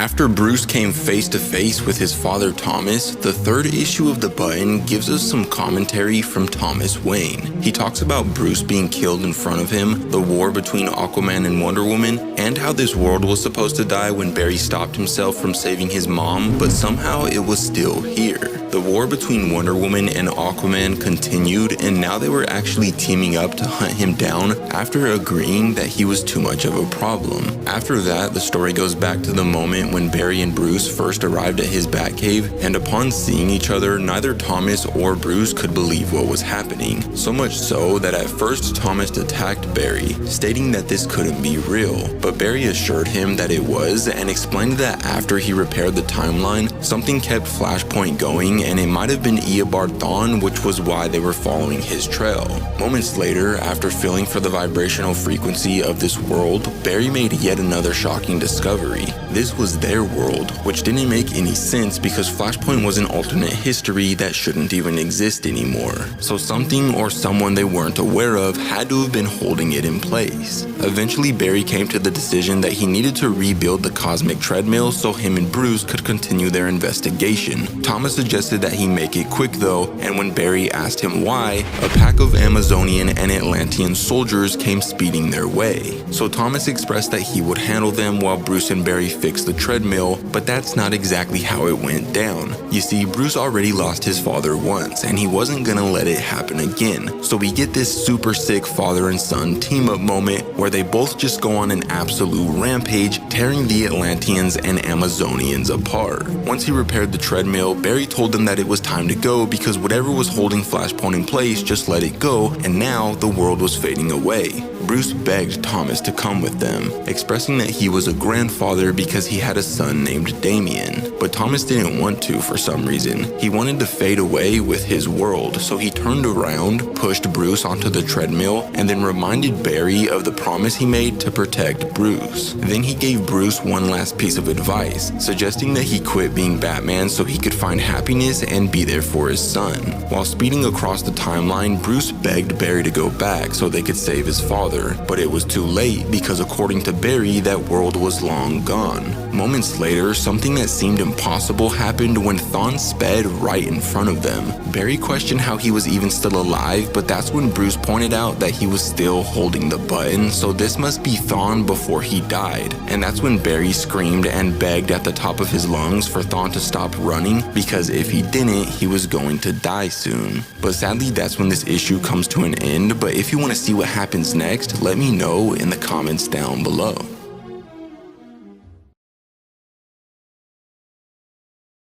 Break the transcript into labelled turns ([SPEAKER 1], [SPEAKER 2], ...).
[SPEAKER 1] After Bruce came face to face with his father Thomas, the third issue of the button gives us some commentary from Thomas Wayne. He talks about Bruce being killed in front of him, the war between Aquaman and Wonder Woman, and how this world was supposed to die when Barry stopped himself from saving his mom, but somehow it was still here. The war between Wonder Woman and Aquaman continued, and now they were actually teaming up to hunt him down after agreeing that he was too much of a problem. After that, the story goes back to the moment when Barry and Bruce first arrived at his Batcave, and upon seeing each other, neither Thomas or Bruce could believe what was happening. So much so that at first Thomas attacked Barry, stating that this couldn't be real, but Barry assured him that it was and explained that after he repaired the timeline, something kept Flashpoint going, and it might have been Eobard Thawne, which was why they were following his trail. Moments later, after feeling for the vibrational frequency of this world, Barry made yet another shocking discovery. This was their world, which didn't make any sense because Flashpoint was an alternate history that shouldn't even exist anymore. So something or someone they weren't aware of had to have been holding it in place. Eventually, Barry came to the decision that he needed to rebuild the cosmic treadmill so him and Bruce could continue their investigation. Thomas suggested that he make it quick though, and when Barry asked him why, a pack of Amazonian and Atlantean soldiers came speeding their way. So Thomas expressed that he would handle them while Bruce and Barry fixed the treadmill, but that's not exactly how it went down. You see, Bruce already lost his father once, and he wasn't gonna let it happen again. So we get this super sick father and son team up moment where they both just go on an absolute rampage, tearing the Atlanteans and Amazonians apart. Once he repaired the treadmill, Barry told them that it was time to go because whatever was holding Flashpoint in place just let it go, and now the world was fading away. Bruce begged Thomas to come with them, expressing that he was a grandfather because he had a son named Damian. But Thomas didn't want to for some reason. He wanted to fade away with his world, so he turned around, pushed Bruce onto the treadmill, and then reminded Barry of the promise he made to protect Bruce. Then he gave Bruce one last piece of advice, suggesting that he quit being Batman so he could find happiness and be there for his son. While speeding across the timeline, Bruce begged Barry to go back so they could save his father, but it was too late because according to Barry, that world was long gone. Moments later, something that seemed impossible happened when Thawne sped right in front of them. Barry questioned how he was even still alive, but that's when Bruce pointed out that he was still holding the button, so this must be Thawne before he died. And that's when Barry screamed and begged at the top of his lungs for Thawne to stop running, because if he didn't, he was going to die soon. But sadly, that's when this issue comes to an end, but if you want to see what happens next, let me know in the comments down below.